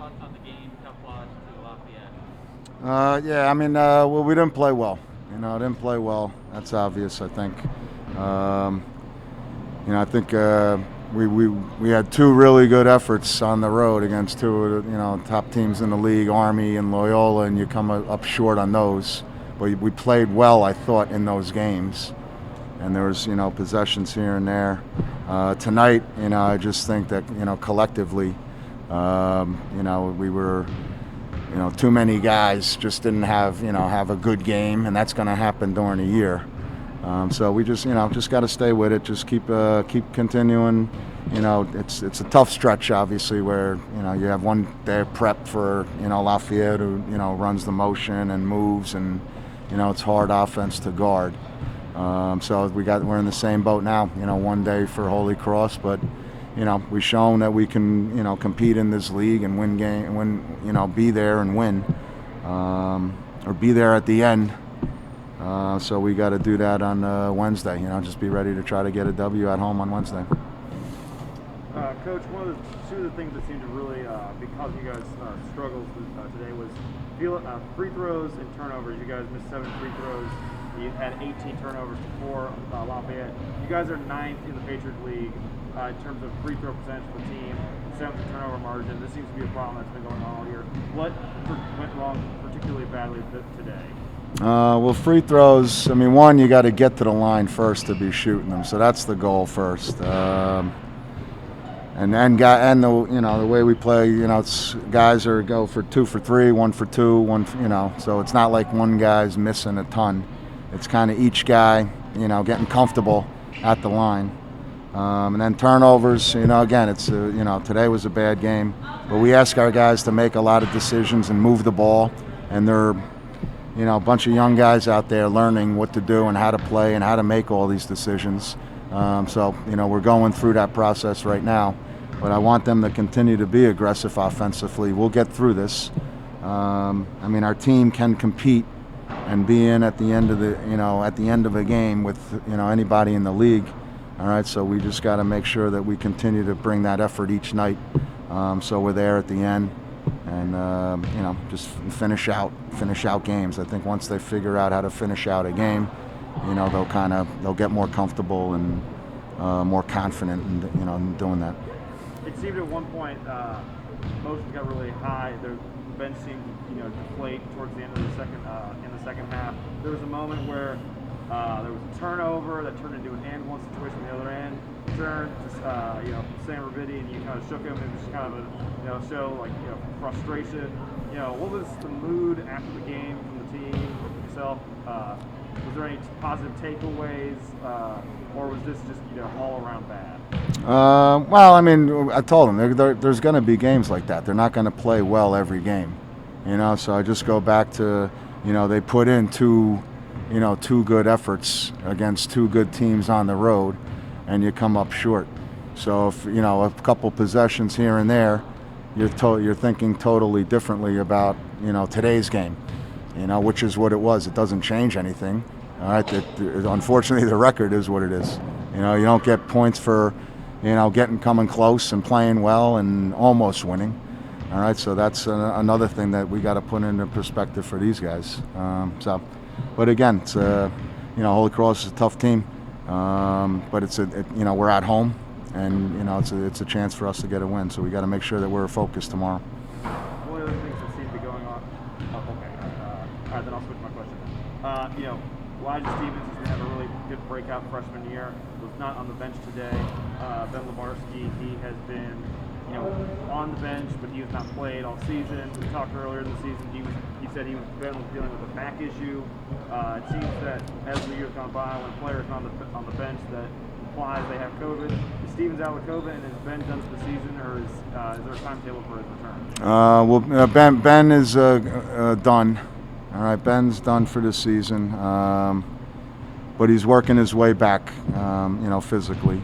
thoughts on the game, tough loss to Lafayette? Yeah, I mean, well, we didn't play well. Didn't play well. That's obvious, I think. Um, I think we had two really good efforts on the road against two of the, top teams in the league, Army and Loyola, and you come up short on those. But we played well, I thought, in those games. And there was, possessions here and there. Tonight, I just think that, collectively, we were, too many guys just didn't have a good game, and that's going to happen during the year. So we just got to stay with it. Just keep continuing. It's a tough stretch, obviously, where you have one day prep for Lafayette, who runs the motion and moves, and it's hard offense to guard. So we're in the same boat now. One day for Holy Cross, but we've shown that we can compete in this league and be there and win, or be there at the end. So we got to do that on Wednesday. Just be ready to try to get a W at home on Wednesday. Coach, two of the things that seemed to really be causing you guys struggles today was free throws and turnovers. You guys missed 7 free throws. You had 18 turnovers to 4 Lafayette. You guys are 9th in the Patriot League in terms of free throw percentage for the team, 7th turnover margin. This seems to be a problem that's been going on all year. What went wrong particularly badly today? Well, free throws. I mean, one, you got to get to the line first to be shooting them, so that's the goal first. And the way we play, it's guys go for 2 for 3, 1 for 2, so it's not like one guy's missing a ton. It's kind of each guy, getting comfortable at the line. And then turnovers, again, it's today was a bad game, but we ask our guys to make a lot of decisions and move the ball, and they're a bunch of young guys out there learning what to do and how to play and how to make all these decisions. So we're going through that process right now, but I want them to continue to be aggressive offensively. We'll get through this. Our team can compete and be in at the end of a game with anybody in the league. All right, so we just got to make sure that we continue to bring that effort each night, so we're there at the end, and just finish out games. I think once they figure out how to finish out a game, they'll get more comfortable and more confident in doing that. It seemed at one point emotions got really high. The bench seemed to deflate towards the end of the second half. There was a moment where there was a turnover that turned into an and-one situation on the other end. Turned to Sam Rabidi, and you kind of shook him. It was just kind of a show frustration. What was the mood after the game from the team, yourself? Was there any positive takeaways, or was this just all around bad? Well, I told them there's going to be games like that. They're not going to play well every game, So I just go back to they put in two good efforts against two good teams on the road, and you come up short. So if a couple possessions here and there, you're thinking totally differently about today's game, which is what it was. It doesn't change anything. All right, unfortunately the record is what it is. You don't get points for coming close and playing well and almost winning. All right, so that's another thing that we got to put into perspective for these guys. But again, it's Holy Cross is a tough team, but we're at home, and it's a chance for us to get a win. So we got to make sure that we're focused tomorrow. One of the things that seem to be going on. Oh, okay. All right, then I'll switch my question. Elijah Stevens is going to have a really good breakout freshman year. Was not on the bench today. Ben Lebarski, he has been on the bench, but he has not played all season. We talked earlier in the season. He said Ben was dealing with a back issue. It seems that as the years gone by, when players are on the bench, that implies they have COVID. Is Stevens out with COVID, and is Ben done for the season, or is there a timetable for his return? Ben is done. All right, Ben's done for the season, but he's working his way back, physically.